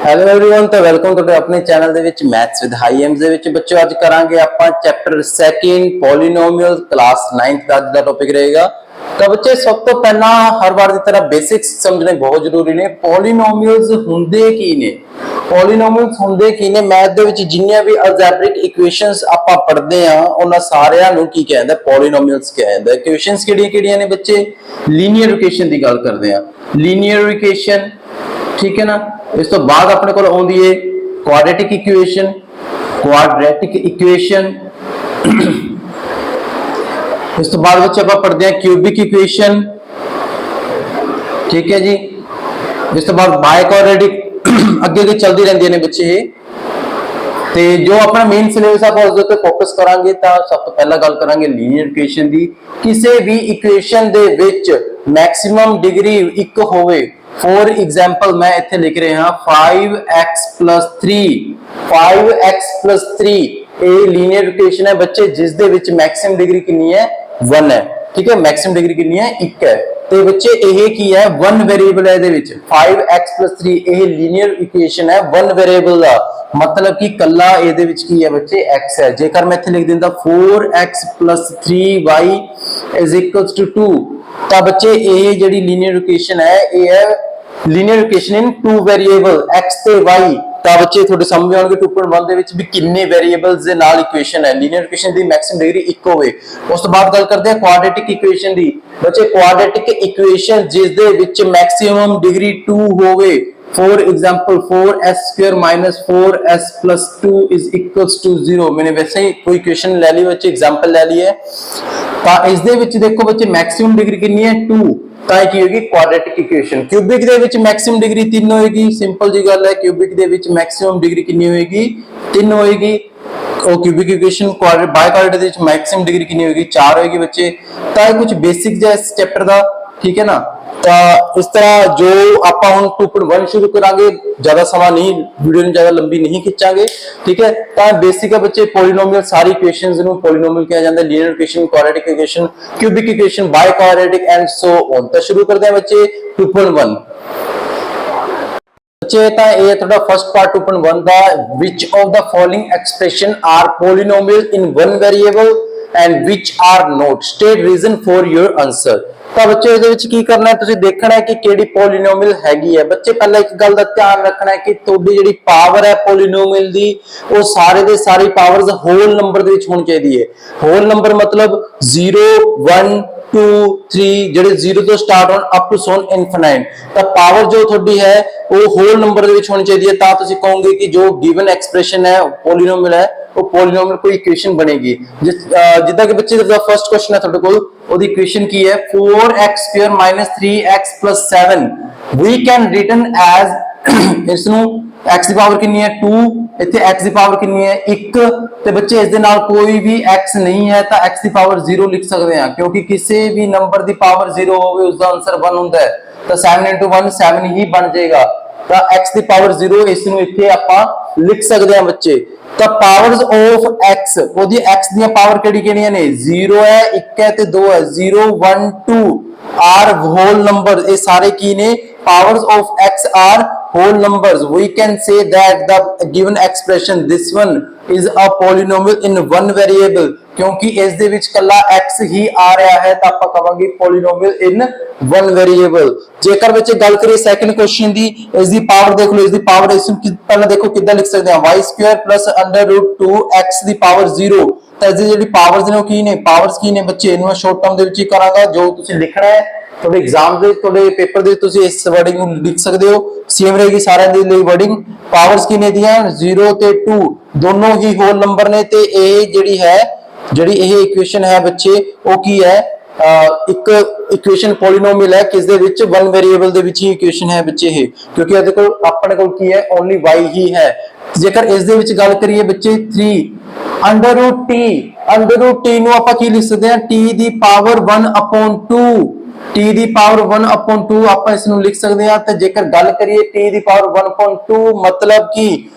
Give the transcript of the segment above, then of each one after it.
Hello everyone, तो welcome to अपने channel ਦੇ ਵਿੱਚ ਮੈਥਸ ਵਿਦ ਹਾਈ ਐਮਸ ਦੇ ਵਿੱਚ ਬੱਚਿਓ ਅੱਜ ਕਰਾਂਗੇ ਆਪਾਂ ਚੈਪਟਰ 2 ਪੋਲੀਨੋਮੀਅਲ ਕਲਾਸ 9th ਦਾ ਅੱਜ ਦਾ ਟੌਪਿਕ ਰਹੇਗਾ। ਤਾਂ ਬੱਚੇ ਸਭ ਤੋਂ ਪਹਿਲਾਂ ਹਰ ਵਾਰ ਦੀ ਤਰ੍ਹਾਂ ਬੇਸਿਕਸ ਸਮਝਣੇ ਬਹੁਤ ਜ਼ਰੂਰੀ ਨੇ। ਪੋਲੀਨੋਮੀਅਲਸ ਹੁੰਦੇ ਕੀ ਨੇ, ਪੋਲੀਨੋਮੀਅਲਸ ਹੁੰਦੇ ਕੀ ਨੇ। ਮੈਥ ਦੇ ਵਿੱਚ ਜਿੰਨੀਆਂ ਵੀ ਅਲਜੈਬਰਿਕ ਇਕੁਏਸ਼ਨਸ ਆਪਾਂ ਪੜ੍ਹਦੇ ਆ ਉਹਨਾਂ ਸਾਰਿਆਂ ਨੂੰ ਕੀ ਕਹਿੰਦਾ, ਪੋਲੀਨੋਮੀਅਲਸ ਕਿਹਾ ਜਾਂਦਾ। ਇਕੁਏਸ਼ਨਸ ਕਿਹੜੀਆਂ ਨੇ ਬੱਚੇ? ਲੀਨੀਅਰ ਇਕੁਏਸ਼ਨ ਦੀ ਗੱਲ ਕਰਦੇ ਆ, ਲੀਨੀਅਰ ਇਕੁਏਸ਼ਨ, ठीक है ना। इस तो बाद अपने को आउंदी है क्वाड्रेटिक इक्वेशन, क्वाड्रेटिक इक्वेशन। इस तो बाद बच्चे आप पढ़ते हैं क्यूबिक इक्वेशन, ठीक है जी। इस तो बाद बायक्वाड्रेटिक अगे अगे चलती रहती है बच्चे ये। ਤੇ ਜੋ ਆਪਣਾ ਮੇਨ ਸਿਲੇਬਸ ਆਪਾਂ ਉਸ ਦੇ ਉੱਤੇ ਫੋਕਸ ਕਰਾਂਗੇ ਤਾਂ ਸਭ ਤੋਂ ਪਹਿਲਾਂ ਗੱਲ ਕਰਾਂਗੇ ਲੀਨੀਅਰ ਇਕੁਏਸ਼ਨ ਦੀ। ਕਿਸੇ ਵੀ ਇਕੁਏਸ਼ਨ ਦੇ ਵਿੱਚ ਮੈਕਸਿਮਮ ਡਿਗਰੀ ਇੱਕ ਹੋਵੇ। ਫॉर एग्जांपल मैं इत्थे लिख रहे हां 5x + 3, 5x + 3 ਇਹ ਲੀਨੀਅਰ ਇਕੁਏਸ਼ਨ ਹੈ ਬੱਚੇ ਜਿਸ ਦੇ ਵਿੱਚ ਮੈਕਸਿਮਮ ਡਿਗਰੀ ਕਿੰਨੀ ਹੈ? 1 ਹੈ, ठीक है। मैक्सिमम डिग्री कितनी है? 1 है। तो बच्चे यह की है 1 वेरिएबल है 5x + 3 ਇਹ ਲੀਨੀਅਰ ਇਕੁਏਸ਼ਨ ਹੈ 1 वेरिएबल ਦਾ मतलब कि कला ਇਹਦੇ ਵਿੱਚ ਕੀ ਹੈ ਬੱਚੇ? x ਹੈ। ਜੇਕਰ ਮੈਂ ਇੱਥੇ ਲਿਖ ਦਿੰਦਾ 4x + 3y = 2 ਤਾਂ ਬੱਚੇ ਇਹ ਜਿਹੜੀ ਲੀਨੀਅਰ ਇਕੁਏਸ਼ਨ ਹੈ ਇਹ ਹੈ ਲੀਨੀਅਰ ਇਕੁਏਸ਼ਨ ਇਨ 2 वेरिएबल x ਤੇ y। ਤਾਂ ਬੱਚੇ ਤੁਹਾਡੇ ਸਮਝ ਆਉਣਗੇ 2.1 ਦੇ ਵਿੱਚ ਵੀ ਕਿੰਨੇ ਵੇਰੀਏਬਲਸ ਦੇ ਨਾਲ ਇਕੁਏਸ਼ਨ ਹੈ। ਲੀਨੀਅਰ ਇਕੁਏਸ਼ਨ ਦੀ ਮੈਕਸਿਮਮ ਡਿਗਰੀ 1 ਹੋਵੇ। ਉਸ ਤੋਂ ਬਾਅਦ ਗੱਲ ਕਰਦੇ ਹਾਂ ਕੁਆਡਰੇਟਿਕ ਇਕੁਏਸ਼ਨ ਦੀ। ਬੱਚੇ ਕੁਆਡਰੇਟਿਕ ਇਕੁਏਸ਼ਨ ਜਿਸ ਦੇ ਵਿੱਚ ਮੈਕਸਿਮਮ ਡਿਗਰੀ 2 ਹੋਵੇ। For example 4s² - 4s + 2 = 0। मैंने वैसे ही कोई इक्वेशन ले ली बच्चे, एग्जांपल ले ली है। ਤਾਂ ਇਸ ਦੇ ਵਿੱਚ ਦੇਖੋ ਬੱਚੇ ਮੈਕਸਿਮਮ ਡਿਗਰੀ ਕਿੰਨੀ ਹੈ? 2। ਤਾਂ ਕੀ ਹੋਏਗੀ? ਕੁਆਡਰੇਟਿਕ ਇਕੁਏਸ਼ਨ। ਕਿਊਬਿਕ ਦੇ ਵਿੱਚ ਮੈਕਸਿਮਮ ਡਿਗਰੀ 3 ਹੋਏਗੀ। ਸਿੰਪਲ ਜੀ ਗੱਲ ਹੈ, ਕਿਊਬਿਕ ਦੇ ਵਿੱਚ ਮੈਕਸਿਮਮ ਡਿਗਰੀ ਕਿੰਨੀ ਹੋਏਗੀ? 3 ਹੋਏਗੀ। और क्यूबिक इक्वेशन बायक्वाड्रेटिक ਦੇ ਵਿੱਚ मैक्सिमम डिग्री कितनी होगी? 4 होगी बच्चे। ਤਾਂ ਇਹ ਕੁਝ ਬੇਸਿਕ ਜਿਹਾ ਇਸ ਚੈਪਟਰ ਦਾ, ठीक है ना। ਤਾਂ ਇਸ ਤਰ੍ਹਾਂ ਜੋ ਆਪਾਂ ਹੁਣ 2.1 ਸ਼ੁਰੂ ਕਰਾਂਗੇ, ਜ਼ਿਆਦਾ ਸਮਾਂ ਨਹੀਂ, ਵੀਡੀਓ ਨੂੰ ਜ਼ਿਆਦਾ ਲੰਬੀ ਨਹੀਂ ਖਿੱਚਾਂਗੇ, ਠੀਕ ਹੈ। ਤਾਂ ਬੇਸਿਕ ਹੈ ਬੱਚੇ ਪੋਲੀਨੋਮੀਅਲ, ਸਾਰੀ ਇਕੁਏਸ਼ਨਸ ਨੂੰ ਪੋਲੀਨੋਮੀਅਲ ਕਿਹਾ ਜਾਂਦਾ। Linear equation, quadratic equation, cubic equation, biquadratic and so on. ਤਾਂ ਸ਼ੁਰੂ ਕਰਦੇ ਹਾਂ ਬੱਚੇ 2.1। बच्चे ਤਾਂ ਇਹ ਤੁਹਾਡਾ first part 2.1 the which of the following expression are polynomial in one variable and which are not, state reason for your answer। ਤਾਂ ਬੱਚੇ ਇਹਦੇ ਵਿੱਚ ਕੀ ਕਰਨਾ ਹੈ, ਤੁਸੀਂ ਦੇਖਣਾ ਹੈ ਕਿ ਕਿਹੜੀ ਪੋਲੀਨੋਮੀਅਲ ਹੈਗੀ ਹੈ। ਬੱਚੇ ਪਹਿਲਾਂ ਇੱਕ ਗੱਲ ਦਾ ਧਿਆਨ ਰੱਖਣਾ ਹੈ ਕਿ ਤੁਹਾਡੀ ਜਿਹੜੀ ਪਾਵਰ ਹੈ ਪੋਲੀਨੋਮੀਅਲ ਦੀ ਉਹ ਸਾਰੇ ਦੇ ਸਾਰੇ ਪਾਵਰਸ ਹੋਲ ਨੰਬਰ ਦੇ ਵਿੱਚ ਹੋਣੀ ਚਾਹੀਦੀ ਹੈ। ਹੋਲ ਨੰਬਰ मतलब 0 1 2 3 ਜਿਹੜੇ 0 ਤੋਂ ਸਟਾਰਟ ਹੋਣ ਅਪ ਟੂ ਸੋਨ ਇਨਫਿਨਾਈਟ। ਤਾਂ ਪਾਵਰ ਜੋ ਤੁਹਾਡੀ ਹੈ ਉਹ ਹੋਲ ਨੰਬਰ ਦੇ ਵਿੱਚ ਹੋਣੀ ਚਾਹੀਦੀ ਹੈ। ਤਾਂ ਤੁਸੀਂ ਕਹੋਗੇ ਕਿ ਜੋ ਗਿਵਨ ਐਕਸਪ੍ਰੈਸ਼ਨ ਹੈ ਪੋਲੀਨੋਮੀਅਲ ਹੈ ਉਹ ਪੋਲੀਨੋਮੀਅਲ ਕੋਈ ਇਕੁਏਸ਼ਨ ਬਣੇਗੀ। ਜਿੱਦਾਂ ਕਿ ਬੱਚੇ ਦਾ ਫਰਸਟ ਕੁਐਸਚਨ ਹੈ ਤੁਹਾਡੇ ਕੋਲ, ਉਹਦੀ ਇਕੁਏਸ਼ਨ ਕੀ ਹੈ? 4x² - 3x + 7 we can written as ਇਸ ਨੂੰ x ਦੀ ਪਾਵਰ ਕਿੰਨੀ ਹੈ? 2। ਇੱਥੇ x ਦੀ ਪਾਵਰ ਕਿੰਨੀ ਹੈ? 1। ਤੇ ਬੱਚੇ ਇਸ ਦੇ ਨਾਲ ਕੋਈ ਵੀ x ਨਹੀਂ ਹੈ ਤਾਂ x ਦੀ ਪਾਵਰ 0 ਲਿਖ ਸਕਦੇ ਹਾਂ, ਕਿਉਂਕਿ ਕਿਸੇ ਵੀ ਨੰਬਰ ਦੀ ਪਾਵਰ 0 ਹੋਵੇ ਉਸਦਾ ਆਨਸਰ 1 ਹੁੰਦਾ ਹੈ। ਤਾਂ 7 × 1 7 ਹੀ ਬਣ ਜਾਏਗਾ। ਤਾਂ x ਦੀ ਪਾਵਰ 0 ਇਸ ਨੂੰ ਇੱਥੇ ਆਪਾਂ ਲਿਖ ਸਕਦੇ ਹਾਂ ਬੱਚੇ। ਤਾਂ ਪਾਵਰਸ ਆਫ x, ਉਹਦੀ x ਦੀਆਂ ਪਾਵਰ ਕਿਹੜੀਆਂ ਨੇ? 0 ਹੈ, 1 ਹੈ ਤੇ 2 ਹੈ। 0 1 2 ਆਰ ਹੋਲ ਨੰਬਰ, ਇਹ ਸਾਰੇ ਕੀ ਨੇ? powers of x are whole numbers। we can say that the given expression this one is a polynomial in one variable। क्योंकि इस दे विच कला x ही आ रहा है तो आप कहांगे polynomial in one variable। जेकर बच्चे गल करिए सेकंड क्वेश्चन दी, इस दी पावर देख लो, इस दी पावर इस पहले देखो कितना लिख सकते हैं? y² + √2x ਦੀ ਪਾਵਰ 0। ਤਾਂ ਇਸ ਦੀ ਜਿਹੜੀ ਪਾਵਰਸ ਨੇ ਉਹ ਕੀ ਨੇ? ਪਾਵਰਸ ਕੀ ਨੇ ਬੱਚੇ? ਇਹਨੂੰ ਸ਼ਾਰਟ ਟਰਮ ਦੇ ਵਿੱਚ ਹੀ ਕਰਾਂਗਾ। ਜੋ ਤੁਸੀਂ ਲਿਖਣਾ ਹੈ ਤੁਹਾਡੇ ਐਗਜ਼ਾਮ ਦੇ, ਤੁਹਾਡੇ ਪੇਪਰ ਦੇ ਤੁਸੀਂ ਇਸ ਵਰਡਿੰਗ ਨੂੰ ਲਿਖ ਸਕਦੇ ਹੋ, ਸੇਮ ਰਹੇਗੀ ਸਾਰਿਆਂ ਦੇ ਲਈ ਵਰਡਿੰਗ। ਪਾਵਰਸ ਕਿੰਨੇ ਦੀਆਂ? 0 ਤੇ 2 ਦੋਨੋਂ ਹੀ ਹੋਲ ਨੰਬਰ ਨੇ। ਤੇ ਇਹ ਜਿਹੜੀ ਇਹ ਇਕੁਏਸ਼ਨ ਹੈ ਬੱਚੇ ਉਹ ਕੀ ਹੈ? ਇੱਕ ਇਕੁਏਸ਼ਨ ਪੋਲੀਨੋਮੀਅਲ ਹੈ ਕਿਸ ਦੇ ਵਿੱਚ? 1 ਵੇਰੀਏਬਲ ਦੇ ਵਿੱਚ ਹੀ ਇਕੁਏਸ਼ਨ ਹੈ ਬੱਚੇ ਇਹ, ਕਿਉਂਕਿ ਇਹਦੇ ਕੋਲ ਆਪਣੇ ਕੋਲ ਕੀ ਹੈ? ਓਨਲੀ y ਹੀ ਹੈ। ਜੇਕਰ ਇਸ ਦੇ ਵਿੱਚ ਗੱਲ ਕਰੀਏ ਬੱਚੇ 3 √t ਨੂੰ ਆਪਾਂ ਕੀ ਲਿਖ ਸਕਦੇ ਹਾਂ? t ਦੀ ਪਾਵਰ 1/2, t ਦੀ ਪਾਵਰ 1/2 ਆਪਾਂ ਇਸ ਨੂੰ ਲਿਖ ਸਕਦੇ ਹਾਂ। ਤੇ ਜੇਕਰ ਗੱਲ ਕਰੀਏ t ਦੀ ਪਾਵਰ 1/2 मतलब कि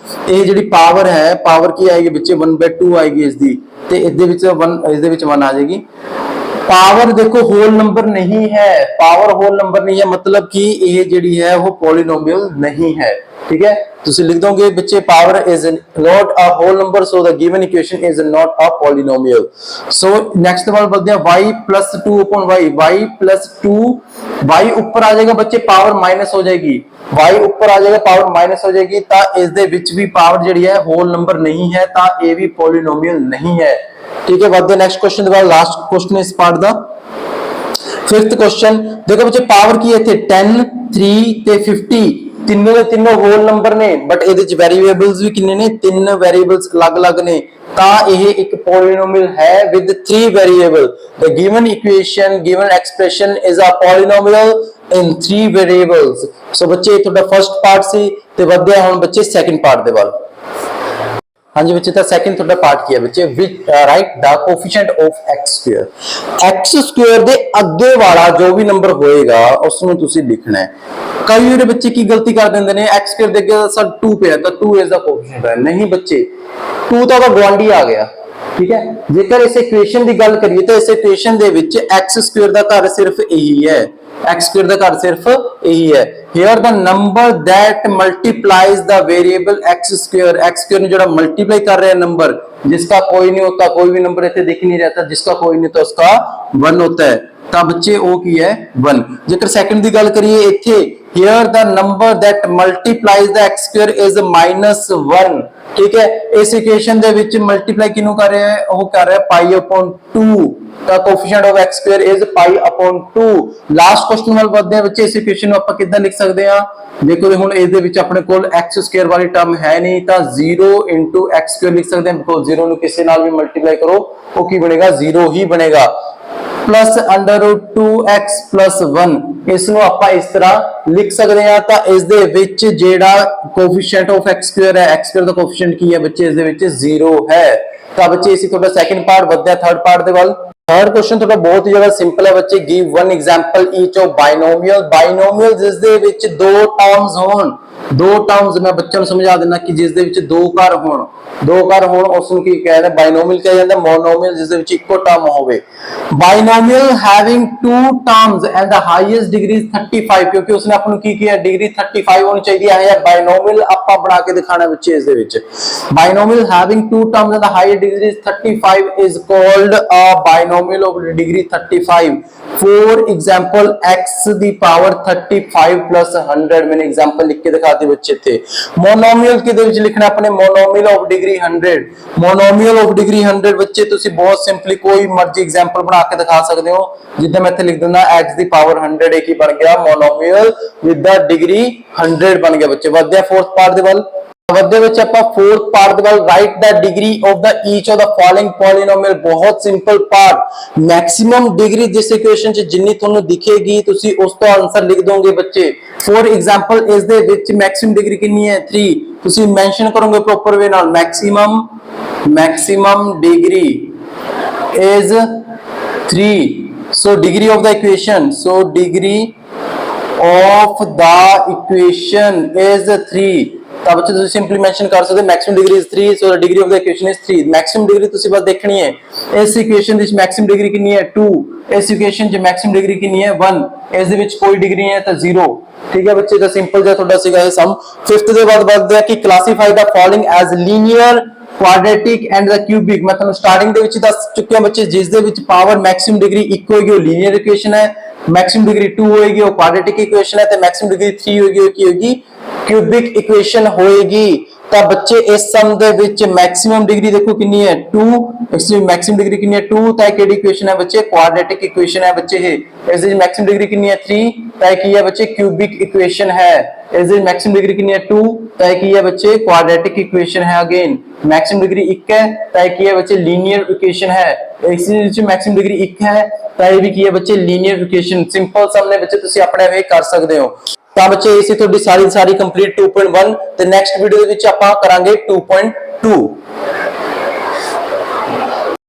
ਇਹ ਜਿਹੜੀ ਪਾਵਰ ਹੈ, ਪਾਵਰ ਕੀ ਆਏਗੀ ਬੱਚੇ? 1/2 ਆਏਗੀ ਇਸ ਦੀ। ਤੇ ਇਸ ਦੇ ਵਿੱਚ 1 ਆ ਜਾਏਗੀ। पावर देखो होल नंबर नहीं है, पावर होल नंबर नहीं है मतलब कि ये ਜਿਹੜੀ है वो पॉलिनोमियल नहीं है। ठीक है, ਤੁਸੀਂ ਲਿਖ ਦੋਗੇ ਬੱਚੇ power is not a whole number, so the given equation is not a polynomial. so next ਵਾਲ ਵਧਦੇ ਆ, y plus 2 upon y, y plus 2, y ਉੱਪਰ ਆ ਜਾਏਗਾ ਬੱਚੇ, ਪਾਵਰ ਮਾਈਨਸ ਹੋ ਜਾਏਗੀ, y ਉੱਪਰ ਆ ਜਾਏਗਾ, ਪਾਵਰ ਮਾਈਨਸ ਹੋ ਜਾਏਗੀ, ਤਾਂ ਇਸ ਦੇ ਵਿੱਚ ਵੀ ਪਾਵਰ ਜਿਹੜੀ ਹੈ ਹੋਲ ਨੰਬਰ ਨਹੀਂ ਹੈ, ਤਾਂ ਇਹ ਵੀ ਪੋਲੀਨੋਮੀਅਲ ਨਹੀਂ ਹੈ। ਠੀਕ ਹੈ, ਵਧਦੇ ਨੈਕਸਟ ਕੁਐਸਚਨ ਦੇ ਬਾਅਦ, ਲਾਸਟ ਕੁਐਸਚਨ ਇਸ ਪਾਰਟ ਦਾ, ਫਿਫਥ ਕੁਐਸਚਨ ਦੇਖੋ ਬੱਚੇ, ਪਾਵਰ ਕੀ ਹੈ ਇੱਥੇ 10, 3 ਤੇ 50, ਤਿੰਨੋਂ ਦੇ ਤਿੰਨੋਂ ਹੋਲ ਨੰਬਰ ਨੇ, ਬਟ ਇਹਦੇ ਚ ਵੈਰੀਏਬਲਸ ਵੀ ਕਿੰਨੇ ਨੇ, ਤਿੰਨ ਵੈਰੀਏਬਲਸ ਅਲੱਗ-ਅਲੱਗ ਨੇ, ਤਾਂ ਇਹ ਇੱਕ ਪੋਲੀਨੋਮੀਅਲ ਹੈ with 3 variable. The given equation, given expression is a polynomial in 3 variables। so ਬੱਚੇ ਇਹ ਤੁਹਾਡਾ ਫਰਸਟ ਪਾਰਟ ਸੀ, ਤੇ ਵਧਿਆ ਹੁਣ ਬੱਚੇ ਸੈਕੰਡ ਪਾਰਟ ਦੇ ਵੱਲ। ਹਾਂਜੀ ਬੱਚੇ, ਤਾਂ ਸੈਕੰਡ ਤੁਹਾਡਾ ਪਾਰਟ ਕੀ ਹੈ ਬੱਚੇ, right the coefficient of x square. x square ਦੇ ਅੱਗੇ ਵਾਲਾ ਜੋ ਵੀ ਨੰਬਰ ਹੋਏਗਾ ਉਸ ਨੂੰ ਤੁਸੀਂ ਲਿਖਣਾ ਹੈ। ਕਈ ਵਾਰ ਬੱਚੇ ਕੀ ਗਲਤੀ ਕਰ ਦਿੰਦੇ ਨੇ, x ਸਕੁਅਰ ਦੇ ਅੱਗੇ ਸਰ 2 ਪਿਆ ਤਾਂ 2 ਇਜ਼ ਦਾ ਕੋਐਫੀਸ਼ੀਐਂਟ ਹੈ, ਨਹੀਂ ਬੱਚੇ, 2 ਤਾਂ ਉਹਦਾ ਗੁਆਂਢੀ ਆ ਗਿਆ। ਠੀਕ ਹੈ, ਜੇਕਰ ਇਸ ਇਕੁਏਸ਼ਨ ਦੀ ਗੱਲ ਕਰੀਏ ਤਾਂ ਇਸ ਇਕੁਏਸ਼ਨ ਦੇ ਵਿੱਚ x ਸਕੁਅਰ ਦਾ ਘਰ ਸਿਰਫ ਇਹੀ ਹੈ, x square ਦਾ ਘਰ ਸਿਰਫ ਇਹੀ ਹੈ। here the number that multiplies the variable x square ਨੂੰ ਜਿਹੜਾ ਮਲਟੀਪਲਾਈ ਕਰ ਰਿਹਾ ਨੰबर, जिसका कोई नहीं होता, कोई भी नंबर ऐसे दिख नहीं रहता जिसका कोई नहीं होता, उसका 1 होता है, ਤਾਂ ਬੱਚੇ ਉਹ ਕੀ ਹੈ 1। ਜੇਕਰ ਸੈਕੰਡ ਦੀ ਗੱਲ ਕਰੀਏ ਇੱਥੇ, here the number that multiplies the x square is -1। ਠੀਕ ਹੈ, ਇਸ ਇਕੁਏਸ਼ਨ ਦੇ ਵਿੱਚ ਮਲਟੀਪਲਾਈ ਕਿਹਨੂੰ ਕਰ ਰਿਹਾ ਹੈ, ਉਹ ਕਰ ਰਿਹਾ π/2, ਤਾਂ coefficient of x square is π/2। Last question ਵੱਲ ਵਧਦੇ ਹਾਂ ਬੱਚੇ, ਇਸ ਇਕੁਏਸ਼ਨ ਨੂੰ ਆਪਾਂ ਕਿੱਦਾਂ ਲਿਖ ਸਕਦੇ ਹਾਂ, ਦੇਖੋ ਹੁਣ ਇਸ ਦੇ ਵਿੱਚ ਆਪਣੇ ਕੋਲ x square ਵਾਲੀ ਟਰਮ ਹੈ ਨਹੀਂ, ਤਾਂ 0 * x square ਲਿਖ ਸਕਦੇ ਹਾਂ, ਬਿਕੋਜ਼ 0 ਨੂੰ ਕਿਸੇ ਨਾਲ ਵੀ ਮਲਟੀਪਲਾਈ ਕਰੋ ਉਹ ਕੀ ਬਣੇਗਾ, 0 ਹੀ ਬਣੇਗਾ, प्लस √2x + 1, ਇਸ ਨੂੰ ਆਪਾਂ ਇਸ ਤਰ੍ਹਾਂ ਲਿਖ ਸਕਦੇ ਹਾਂ। ਤਾਂ ਇਸ ਦੇ ਵਿੱਚ ਜਿਹੜਾ ਕੋਐਫੀਸ਼ੀਐਂਟ ਆਫ x ਸਕੁਅਰ ਹੈ, x ਸਕੁਅਰ ਦਾ ਕੋਐਫੀਸ਼ੀਐਂਟ ਕੀ ਹੈ ਬੱਚੇ, ਇਸ ਦੇ ਵਿੱਚ 0 ਹੈ। ਤਾਂ ਬੱਚੇ ਇਸੇ ਤੁਹਾਡਾ ਸੈਕੰਡ ਪਾਰਟ ਵਧਿਆ ਥਰਡ ਪਾਰਟ ਦੇ ਵੱਲ। थर्ड क्वेश्चन ਤੁਹਾਡਾ ਬਹੁਤ ਹੀ ਜ਼ਿਆਦਾ ਸਿੰਪਲ ਹੈ ਬੱਚੇ, give one example each of binomial. Binomial ਜਿਸ ਦੇ ਵਿੱਚ ਦੋ ਟਰਮਸ ਹੋਣ, ਦੋ ਟਰਮਸ ਮੈਂ ਬੱਚਿਆਂ ਨੂੰ ਸਮਝਾ ਦਿੰਦਾ ਕਿ ਜਿਸ ਦੇ ਵਿੱਚ ਦੋ ਘਰ ਹੋਣ, ਉਸ ਨੂੰ ਕੀ ਕਹਿੰਦੇ, ਬਾਈਨੋਮੀਅਲ ਕਿਹਾ ਜਾਂਦਾ। ਮੋਨੋਮੀਅਲ ਜਿਸ ਦੇ ਵਿੱਚ ਇੱਕੋ ਟਰਮ ਹੋਵੇ। Binomial having two terms and the highest degree is 35, ਕਿਉਂਕਿ ਉਸਨੇ ਆਪਾਂ ਨੂੰ ਕੀ ਕਿਹਾ, ਡਿਗਰੀ 35 ਹੋਣੀ ਚਾਹੀਦੀ ਹੈ। ਇਹ ਬਾਈਨੋਮੀਅਲ ਆਪਾਂ ਬਣਾ ਕੇ ਦਿਖਾਣਾ ਬੱਚੇ ਇਸ ਦੇ ਵਿੱਚ। Binomial having two terms and the highest degree is 35 is called a binomial of degree 35। For example x ਦੀ ਪਾਵਰ 35 + 100। मैंने एग्जांपल लिख के दिखाती बच्चे थे। मोनोमियल ਕਿਹਦੇ ਵਿੱਚ ਲਿਖਣਾ ਆਪਣੇ, monomial of degree 100। Monomial of degree 100 ਬੱਚੇ ਤੁਸੀਂ ਬਹੁਤ ਸਿੰਪਲੀ ਕੋਈ ਮਰਜ਼ੀ ਐਗਜ਼ਾਮਪਲ ਬਣਾ ਕੇ ਦਿਖਾ ਸਕਦੇ ਹੋ। ਜਿੱਦਾਂ ਮੈਂ ਇੱਥੇ ਲਿਖ ਦਿੰਦਾ x ਦੀ ਪਾਵਰ 100, ਇਹ ਕੀ ਬਣ ਗਿਆ, मोनोमियल ਵਿਦ ਦਾ ਡਿਗਰੀ 100 ਬਣ ਗਿਆ ਬੱਚੇ। ਵਧਿਆ ਫੋਰਥ ਪਾਰਟ ਦੇ ਵੱਲ। ਵਧਦੇ ਵਿੱਚ ਆਪਾਂ ਫੋਰਥ ਪਾਰਟ ਦੇ ਵੱਲ, write the degree of the each of the following polynomial. ਬਹੁਤ ਸਿੰਪਲ ਪਾਰਟ, ਮੈਕਸਿਮਮ ਡਿਗਰੀ ਜਿਸ ਇਕੁਏਸ਼ਨ ਚ ਜਿੰਨੀ ਤੁਹਾਨੂੰ ਦਿਖੇਗੀ ਤੁਸੀਂ ਉਸ ਤੋਂ ਆਨਸਰ ਲਿਖ ਦੋਗੇ ਬੱਚੇ। ਫੋਰ ਐਗਜ਼ਾਮਪਲ ਇਸ ਦੇ ਵਿੱਚ ਮੈਕਸਿਮਮ ਡਿਗਰੀ ਕਿੰਨੀ ਹੈ, 3। ਤੁਸੀਂ ਮੈਂਸ਼ਨ ਕਰੋਗੇ ਪ੍ਰੋਪਰ ਵੇ ਨਾਲ, maximum degree is 3। so degree of the equation, degree of the equation is 3। ਤਾਂ ਬੱਚੇ ਤੁਸੀਂ ਸਿੰਪਲੀ ਮੈਂਸ਼ਨ ਕਰ ਸਕਦੇ, maximum degree is 3, so the degree of the equation is 3। Maximum degree ਤੁਸੀਂ ਬਸ ਦੇਖਣੀ ਹੈ, ਇਸ ਇਕੁਏਸ਼ਨ ਵਿੱਚ ਮੈਕਸਿਮਮ ਡਿਗਰੀ ਕਿੰਨੀ ਹੈ, 2। ਇਸ ਇਕੁਏਸ਼ਨ 'ਚ ਮੈਕਸਿਮਮ ਡਿਗਰੀ ਕਿੰਨੀ ਹੈ, 1। ਇਸ ਦੇ ਵਿੱਚ ਕੋਈ ਡਿਗਰੀ ਨਹੀਂ ਹੈ ਤਾਂ 0। ਠੀਕ ਹੈ ਬੱਚੇ, ਤਾਂ ਸਿੰਪਲ ਜਿਹਾ ਤੁਹਾਡਾ ਸੀਗਾ ਇਹ ਸਮ। ਫਿਫਥ ਦੇ ਬਾਅਦ ਵਧਦੇ ਆ ਕਿ classify the following as linear, quadratic and the cubic। मैं ਤੁਹਾਨੂੰ ਸਟਾਰਟਿੰਗ ਦੇ ਵਿੱਚ ਦੱਸ ਚੁੱਕਿਆ ਬੱਚੇ, ਜਿਸ ਦੇ ਵਿੱਚ ਪਾਵਰ ਮੈਕਸਿਮਮ ਡਿਗਰੀ 1 ਹੋਏਗੀ ਉਹ ਲੀਨੀਅਰ ਇਕੁਏਸ਼ਨ ਹੈ, ਮੈਕਸਿਮਮ ਡਿਗਰੀ 2 ਹੋਏਗੀ ਉਹ ਕੁਆਡਰੇਟਿਕ ਇਕੁਏਸ਼ਨ ਹੈ, ਤੇ ਮੈਕਸਿਮਮ ਡਿਗਰੀ 3 ਹੋਏਗੀ ਉਹ ਕੀ ਹੋਏਗੀ, ਕਿਊਬਿਕ ਇਕੁਏਸ਼ਨ ਹੋਏਗੀ। ਤਾਂ ਬੱਚੇ ਇਸ ਸਮ ਦੇ ਵਿੱਚ ਮੈਕਸਿਮਮ ਡਿਗਰੀ ਦੇਖੋ ਕਿੰਨੀ ਹੈ, 2। ਇਸ ਦੀ ਮੈਕਸਿਮਮ ਡਿਗਰੀ ਕਿੰਨੀ ਹੈ, 2। ਤਾਂ ਕਿਹੜੀ ਇਕੁਏਸ਼ਨ ਹੈ ਬੱਚੇ, ਕੁਆਡਰੇਟਿਕ ਇਕੁਏਸ਼ਨ ਹੈ ਬੱਚੇ ਇਹ। ਇਸ ਦੀ ਮੈਕਸਿਮਮ ਡਿਗਰੀ ਕਿੰਨੀ ਹੈ, 3। ਤਾਂ ਕੀ ਹੈ ਬੱਚੇ, ਕਿਊਬਿਕ ਇਕੁਏਸ਼ਨ ਹੈ। ਇਸ ਦੀ ਮੈਕਸਿਮਮ ਡਿਗਰੀ ਕਿੰਨੀ ਹੈ, 2। ਤਾਂ ਕੀ ਹੈ ਬੱਚੇ, ਕੁਆਡਰੇਟਿਕ ਇਕੁਏਸ਼ਨ ਹੈ। ਅਗੇਨ मैक्सिमम डिग्री 1 है, तो ये बच्चे लीनियर इक्वेशन है। इस मैक्सिमम डिग्री 1 है, तो ये भी की है बच्चे लीनियर इक्वेशन। सिंपल सम ने बच्चे तुसी अपने वे कर सकते हो। तो बच्चे इसी थोड़ी सारी कंप्लीट 2.1 ते नेक्स्ट वीडियो दे विच आपां करांगे 2.2।